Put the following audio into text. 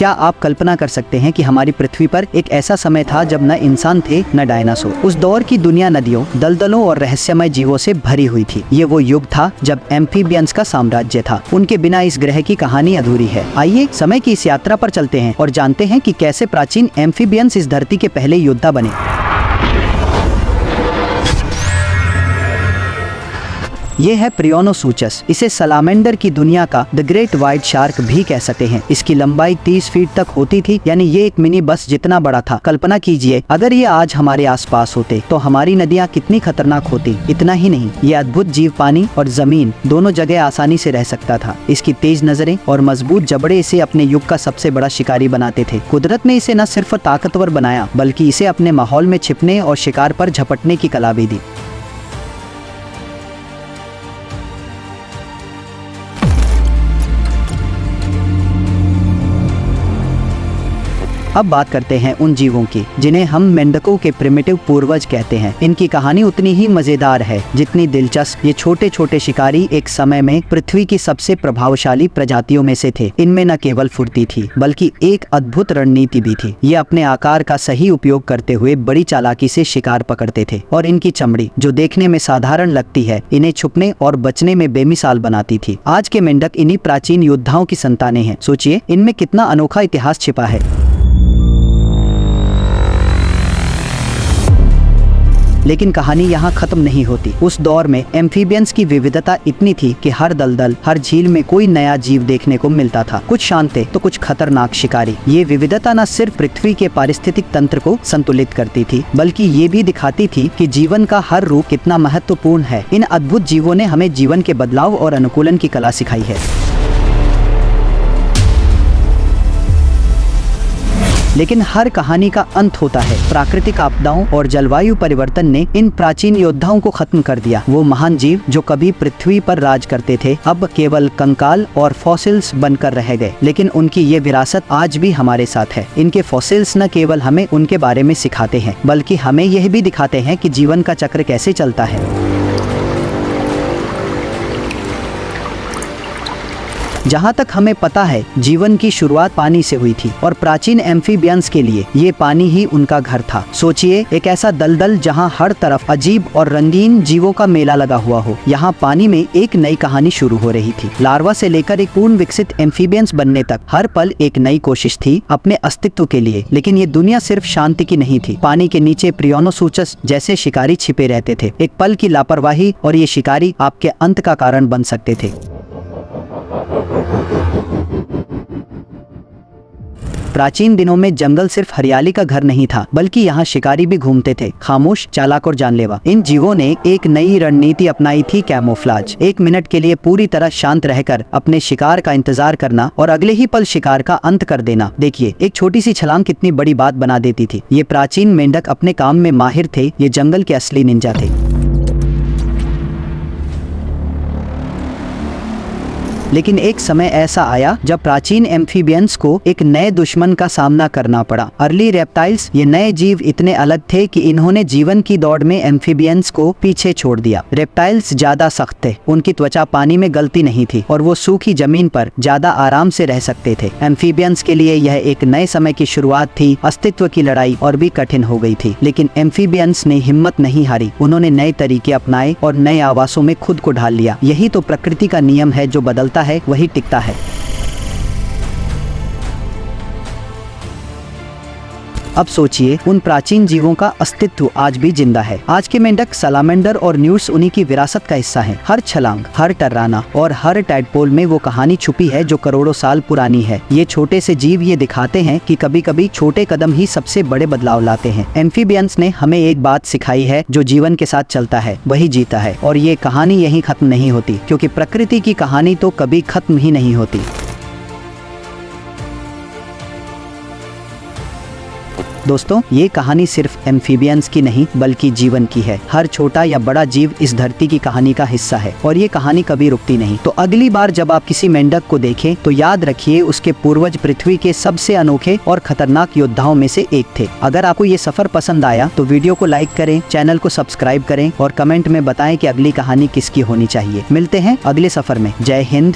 क्या आप कल्पना कर सकते हैं कि हमारी पृथ्वी पर एक ऐसा समय था जब न इंसान थे न डायनासोर। उस दौर की दुनिया नदियों, दलदलों और रहस्यमय जीवों से भरी हुई थी। ये वो युग था जब एम्फीबियंस का साम्राज्य था। उनके बिना इस ग्रह की कहानी अधूरी है। आइए समय की इस यात्रा पर चलते हैं और जानते हैं कि कैसे प्राचीन एम्फीबियंस इस धरती के पहले योद्धा बने। ये है प्रियोनोसुचस। इसे सलामेंडर की दुनिया का द ग्रेट व्हाइट शार्क भी कह सकते हैं। इसकी लंबाई 30 फीट तक होती थी, यानी ये एक मिनी बस जितना बड़ा था। कल्पना कीजिए अगर ये आज हमारे आसपास होते तो हमारी नदियाँ कितनी खतरनाक होती। इतना ही नहीं, ये अद्भुत जीव पानी और जमीन दोनों जगह आसानी से रह सकता था। इसकी तेज नजरें और मजबूत जबड़े इसे अपने युग का सबसे बड़ा शिकारी बनाते थे। कुदरत ने इसे न सिर्फ ताकतवर बनाया बल्कि इसे अपने माहौल में छिपने और शिकार पर झपटने की कला भी दी। अब बात करते हैं उन जीवों की जिन्हें हम मेंढकों के प्रिमिटिव पूर्वज कहते हैं। इनकी कहानी उतनी ही मजेदार है जितनी दिलचस्प। ये छोटे छोटे शिकारी एक समय में पृथ्वी की सबसे प्रभावशाली प्रजातियों में से थे। इनमें न केवल फुर्ती थी बल्कि एक अद्भुत रणनीति भी थी। ये अपने आकार का सही उपयोग करते हुए बड़ी चालाकी से शिकार पकड़ते थे और इनकी चमड़ी जो देखने में साधारण लगती है इन्हें छुपने और बचने में बेमिसाल बनाती थी। आज के मेंढक इन्हीं प्राचीन योद्धाओं की संतानें हैं। सोचिए इनमें कितना अनोखा इतिहास छिपा है। लेकिन कहानी यहाँ खत्म नहीं होती। उस दौर में एम्फीबियंस की विविधता इतनी थी कि हर दलदल, हर झील में कोई नया जीव देखने को मिलता था। कुछ शांत थे तो कुछ खतरनाक शिकारी। ये विविधता न सिर्फ पृथ्वी के पारिस्थितिक तंत्र को संतुलित करती थी बल्कि ये भी दिखाती थी कि जीवन का हर रूप कितना महत्वपूर्ण है। इन अद्भुत जीवों ने हमें जीवन के बदलाव और अनुकूलन की कला सिखाई है। लेकिन हर कहानी का अंत होता है। प्राकृतिक आपदाओं और जलवायु परिवर्तन ने इन प्राचीन योद्धाओं को खत्म कर दिया। वो महान जीव जो कभी पृथ्वी पर राज करते थे अब केवल कंकाल और फॉसिल्स बनकर रह गए। लेकिन उनकी ये विरासत आज भी हमारे साथ है। इनके फॉसिल्स न केवल हमें उनके बारे में सिखाते हैं बल्कि हमें यह भी दिखाते हैं कि जीवन का चक्र कैसे चलता है। जहाँ तक हमें पता है जीवन की शुरुआत पानी से हुई थी और प्राचीन एम्फीबियंस के लिए ये पानी ही उनका घर था। सोचिए एक ऐसा दलदल जहाँ हर तरफ अजीब और रंगीन जीवों का मेला लगा हुआ हो। यहाँ पानी में एक नई कहानी शुरू हो रही थी। लार्वा से लेकर एक पूर्ण विकसित एम्फीबियंस बनने तक हर पल एक नई कोशिश थी अपने अस्तित्व के लिए। लेकिन ये दुनिया सिर्फ शांति की नहीं थी। पानी के नीचे प्रियोनोसुचस जैसे शिकारी छिपे रहते थे। एक पल की लापरवाही और ये शिकारी आपके अंत का कारण बन सकते थे। प्राचीन दिनों में जंगल सिर्फ हरियाली का घर नहीं था बल्कि यहाँ शिकारी भी घूमते थे, खामोश, चालाक और जानलेवा। इन जीवों ने एक नई रणनीति अपनाई थी, कैमोफ्लाज। 1 मिनट के लिए पूरी तरह शांत रहकर अपने शिकार का इंतजार करना और अगले ही पल शिकार का अंत कर देना। देखिए एक छोटी सी छलांग कितनी बड़ी बात बना देती थी। ये प्राचीन मेंढक अपने काम में माहिर थे। ये जंगल के असली निंजा थे। लेकिन एक समय ऐसा आया जब प्राचीन एम्फीबियंस को एक नए दुश्मन का सामना करना पड़ा। Early reptiles. ये नए जीव इतने अलग थे कि इन्होंने जीवन की दौड़ में एम्फीबियंस को पीछे छोड़ दिया। रेप्टाइल्स ज्यादा सख्त थे, उनकी त्वचा पानी में गलती नहीं थी और वो सूखी जमीन पर ज्यादा आराम से रह सकते थे। एम्फीबियंस के लिए यह एक नए समय की शुरुआत थी। अस्तित्व की लड़ाई और भी कठिन हो गई थी। लेकिन एम्फीबियंस ने हिम्मत नहीं हारी। उन्होंने नए तरीके अपनाए और नए आवासों में खुद को ढाल लिया। यही तो प्रकृति का नियम है, जो बदलता है वही टिकता है। अब सोचिए उन प्राचीन जीवों का अस्तित्व आज भी जिंदा है। आज के मेंढक, सलामेंडर और न्यूट्स उन्हीं की विरासत का हिस्सा हैं। हर छलांग, हर टर्राना और हर टैडपोल में वो कहानी छुपी है जो करोड़ों साल पुरानी है। ये छोटे से जीव ये दिखाते हैं कि कभी कभी छोटे कदम ही सबसे बड़े बदलाव लाते हैं। एम्फीबियंस ने हमें एक बात सिखाई है, जो जीवन के साथ चलता है वही जीता है। और ये कहानी यहीं खत्म नहीं होती, क्योंकि प्रकृति की कहानी तो कभी खत्म ही नहीं होती। दोस्तों ये कहानी सिर्फ एम्फीबियंस की नहीं बल्कि जीवन की है। हर छोटा या बड़ा जीव इस धरती की कहानी का हिस्सा है और ये कहानी कभी रुकती नहीं। तो अगली बार जब आप किसी मेंढक को देखें तो याद रखिए उसके पूर्वज पृथ्वी के सबसे अनोखे और खतरनाक योद्धाओं में से एक थे। अगर आपको ये सफर पसंद आया तो वीडियो को लाइक करें, चैनल को सब्सक्राइब करें और कमेंट में बताएं कि अगली कहानी किसकी होनी चाहिए। मिलते हैं अगले सफर में। जय हिंद।